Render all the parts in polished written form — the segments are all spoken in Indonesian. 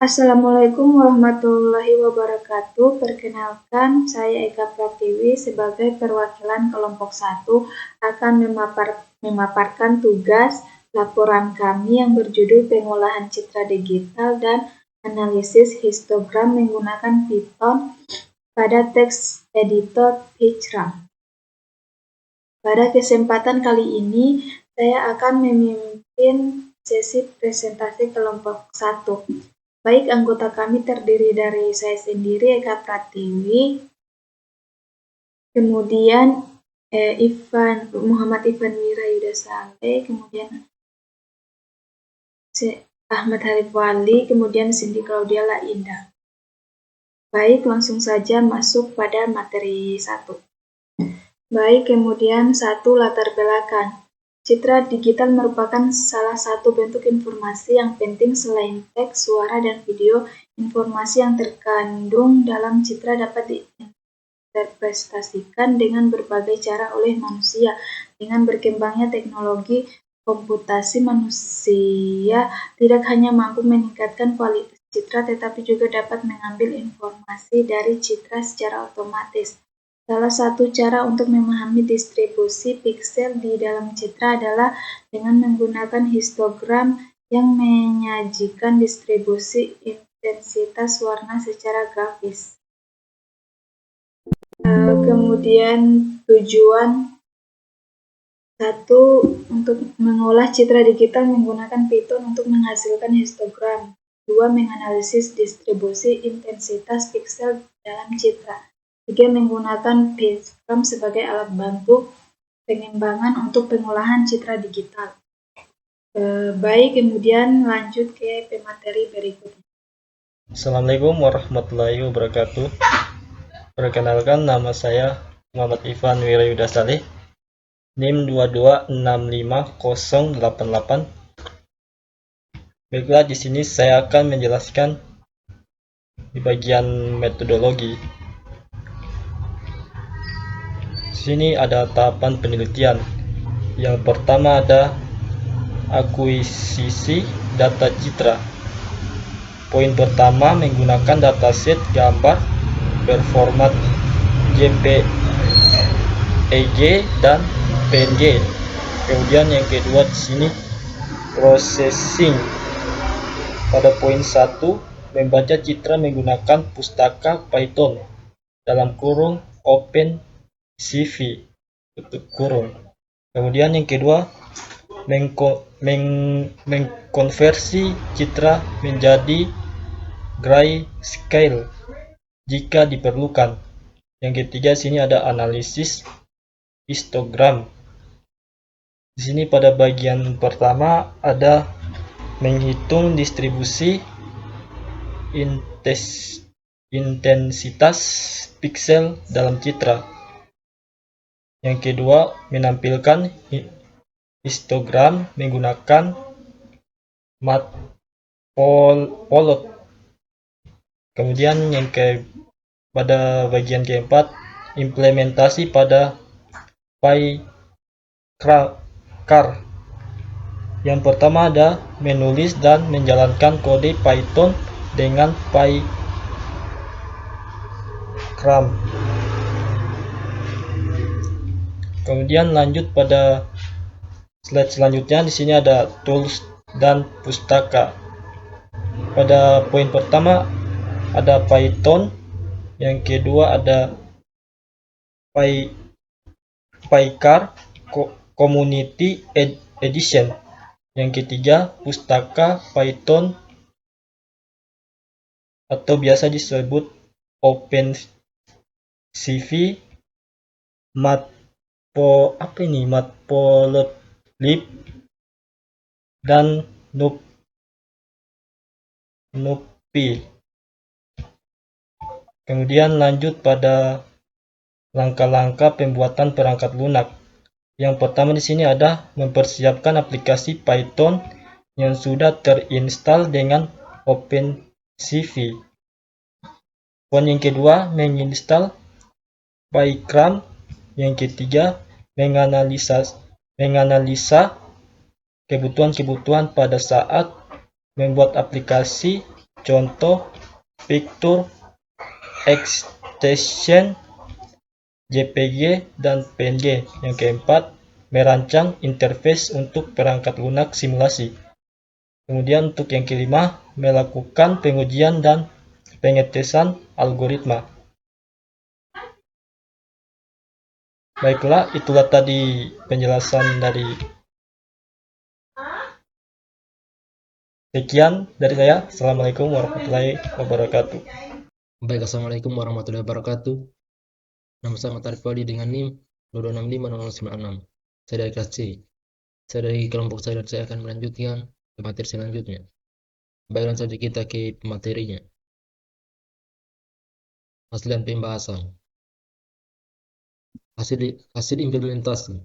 Assalamualaikum warahmatullahi wabarakatuh. Perkenalkan, saya Eka Pratiwi sebagai perwakilan kelompok 1 akan memaparkan tugas laporan kami yang berjudul pengolahan citra digital dan analisis histogram menggunakan Python pada text editor PyCharm. Pada kesempatan kali ini, saya akan memimpin sesi presentasi kelompok 1. Baik, anggota kami terdiri dari saya sendiri, Eka Pratiwi, kemudian Muhammad Ivan Wirayuda Saleh, kemudian Ahmad Harif Wali, kemudian Cindy Claudia Lainda. Baik, langsung saja masuk pada materi 1. Baik, kemudian 1, latar belakang. Citra digital merupakan salah satu bentuk informasi yang penting selain teks, suara, dan video. Informasi yang terkandung dalam citra dapat diinterpretasikan dengan berbagai cara oleh manusia. Dengan berkembangnya teknologi komputasi, manusia tidak hanya mampu meningkatkan kualitas citra, tetapi juga dapat mengambil informasi dari citra secara otomatis. Salah satu cara untuk memahami distribusi piksel di dalam citra adalah dengan menggunakan histogram yang menyajikan distribusi intensitas warna secara grafis. Kemudian tujuan 1, untuk mengolah citra digital menggunakan Python untuk menghasilkan histogram. 2, menganalisis distribusi intensitas piksel dalam citra. 3, menggunakan PyCharm sebagai alat bantu pengembangan untuk pengolahan citra digital. Baik, kemudian lanjut ke pemateri berikutnya. Assalamualaikum warahmatullahi wabarakatuh. Perkenalkan, nama saya Muhammad Ivan Wirayuda Saleh, NIM 2265088. Baiklah, di sini saya akan menjelaskan di bagian metodologi. Di sini ada tahapan penelitian. Yang pertama ada akuisisi data citra. Poin pertama, menggunakan dataset gambar berformat JPEG dan PNG. Kemudian yang kedua di sini processing. Pada poin 1, membaca citra menggunakan pustaka Python dalam kurung OpenCV tutup kurung. Kemudian yang kedua, mengkonversi citra menjadi grayscale jika diperlukan. Yang ketiga, sini ada analisis histogram. Di sini pada bagian pertama ada menghitung distribusi intensitas piksel dalam citra. Yang kedua, menampilkan histogram menggunakan matplotlib. Kemudian pada bagian keempat, implementasi pada PyCharm. Yang pertama ada menulis dan menjalankan kode Python dengan PyCharm. Kemudian lanjut pada slide selanjutnya. Di sini ada tools dan pustaka. Pada poin pertama ada Python, yang kedua ada PyCharm Community Edition, yang ketiga pustaka Python atau biasa disebut OpenCV, matplotlib dan NumPy. Kemudian lanjut pada langkah-langkah pembuatan perangkat lunak. Yang pertama di sini ada mempersiapkan aplikasi Python yang sudah terinstall dengan OpenCV. Poin yang kedua, menginstal PyCharm. Yang ketiga, menganalisa kebutuhan-kebutuhan pada saat membuat aplikasi contoh picture extension, JPG, dan PNG. Yang keempat, merancang interface untuk perangkat lunak simulasi. Kemudian untuk yang kelima, melakukan pengujian dan pengetesan algoritma. Baiklah, itulah tadi penjelasan dari sekian dari saya. Assalamualaikum warahmatullahi wabarakatuh. Baik, Assalamualaikum warahmatullahi wabarakatuh. Nama saya Ahmad Arif Wadi dengan NIM 22650096. Saya dari kelas C. Saya dari kelompok saya dan saya akan melanjutkan ke materi selanjutnya. Baik, langsung saja kita ke materinya. Hasil dan pembahasan. Hasil implementasi.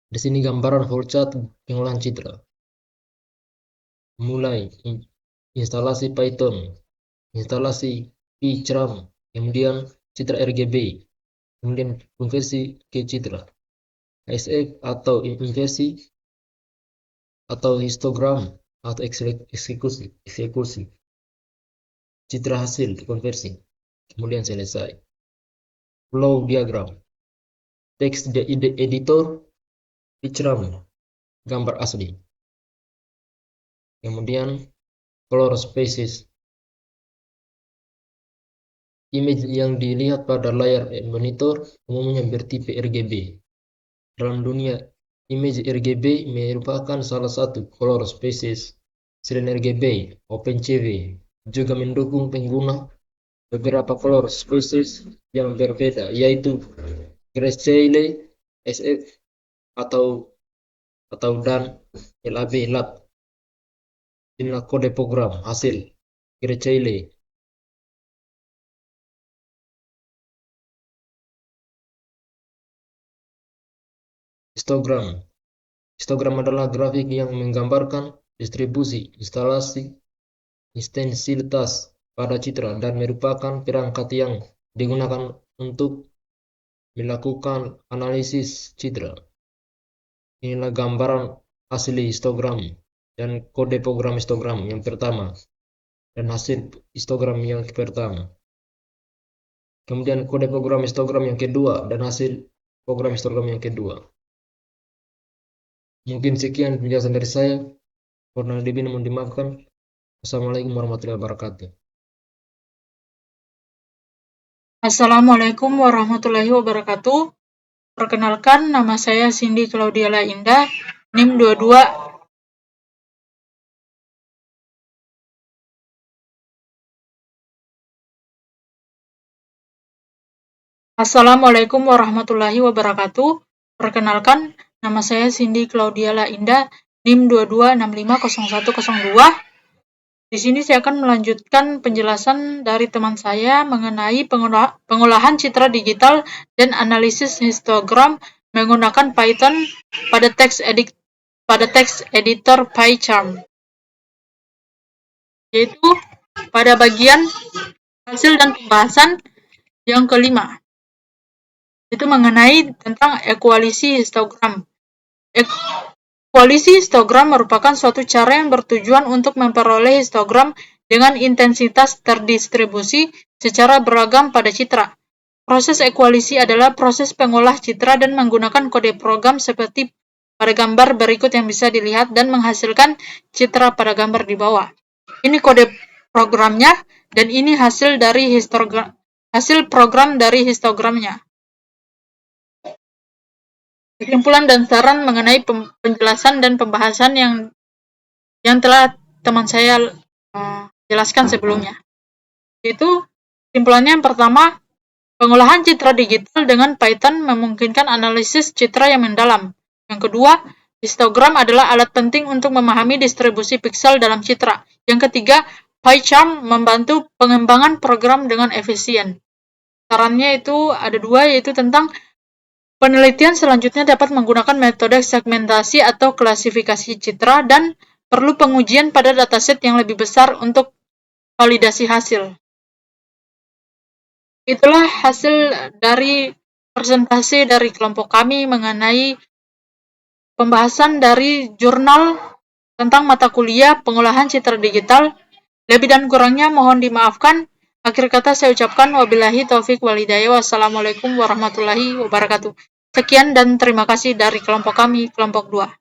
Di sini gambaran flowchart pengolahan citra. Mulai instalasi Python, instalasi PyCharm, kemudian citra RGB, kemudian konversi ke citra SF atau inversi atau histogram atau eksekusi citra hasil konversi, kemudian selesai. Flow diagram, text editor, PyCharm, gambar asli, kemudian color spaces, image yang dilihat pada layar monitor umumnya bertipe RGB. Dalam dunia image RGB merupakan salah satu color spaces. Selain RGB, OpenCV juga mendukung pengguna beberapa color spaces yang berbeda, yaitu Grayscale, SF atau dan LAB. Inilah kode program hasil Grayscale. Histogram adalah grafik yang menggambarkan distribusi instalasi intensitas pada citra dan merupakan perangkat yang digunakan untuk melakukan analisis citra. Inilah gambaran asli histogram dan kode program histogram yang pertama dan hasil histogram yang pertama. Kemudian kode program histogram yang kedua dan hasil program histogram yang kedua. Mungkin sekian penjelasan dari saya. Kurang lebih mohon dimaafkan. Assalamualaikum warahmatullahi wabarakatuh. Assalamualaikum warahmatullahi wabarakatuh. Perkenalkan, nama saya Cindy Claudiala Indah, NIM 22. Assalamualaikum warahmatullahi wabarakatuh. Perkenalkan, nama saya Cindy Claudiala Indah, NIM 22650102. Di sini saya akan melanjutkan penjelasan dari teman saya mengenai pengolahan citra digital dan analisis histogram menggunakan Python pada text editor PyCharm. Yaitu pada bagian hasil dan pembahasan yang kelima. Itu mengenai tentang ekualisi histogram. Ekualisi histogram merupakan suatu cara yang bertujuan untuk memperoleh histogram dengan intensitas terdistribusi secara beragam pada citra. Proses ekualisi adalah proses pengolah citra dan menggunakan kode program seperti pada gambar berikut yang bisa dilihat dan menghasilkan citra pada gambar di bawah. Ini kode programnya dan ini hasil program dari histogramnya. Kesimpulan dan saran mengenai penjelasan dan pembahasan yang telah teman saya jelaskan sebelumnya. Itu kesimpulannya yang pertama, pengolahan citra digital dengan Python memungkinkan analisis citra yang mendalam. Yang kedua, histogram adalah alat penting untuk memahami distribusi piksel dalam citra. Yang ketiga, PyCharm membantu pengembangan program dengan efisien. Sarannya itu ada dua, yaitu tentang penelitian selanjutnya dapat menggunakan metode segmentasi atau klasifikasi citra dan perlu pengujian pada dataset yang lebih besar untuk validasi hasil. Itulah hasil dari presentasi dari kelompok kami mengenai pembahasan dari jurnal tentang mata kuliah pengolahan citra digital Lebih dan kurangnya mohon dimaafkan. Akhir kata saya ucapkan wabillahi taufik walhidayah. Wassalamualaikum warahmatullahi wabarakatuh. Sekian dan terima kasih dari kelompok kami, kelompok 2.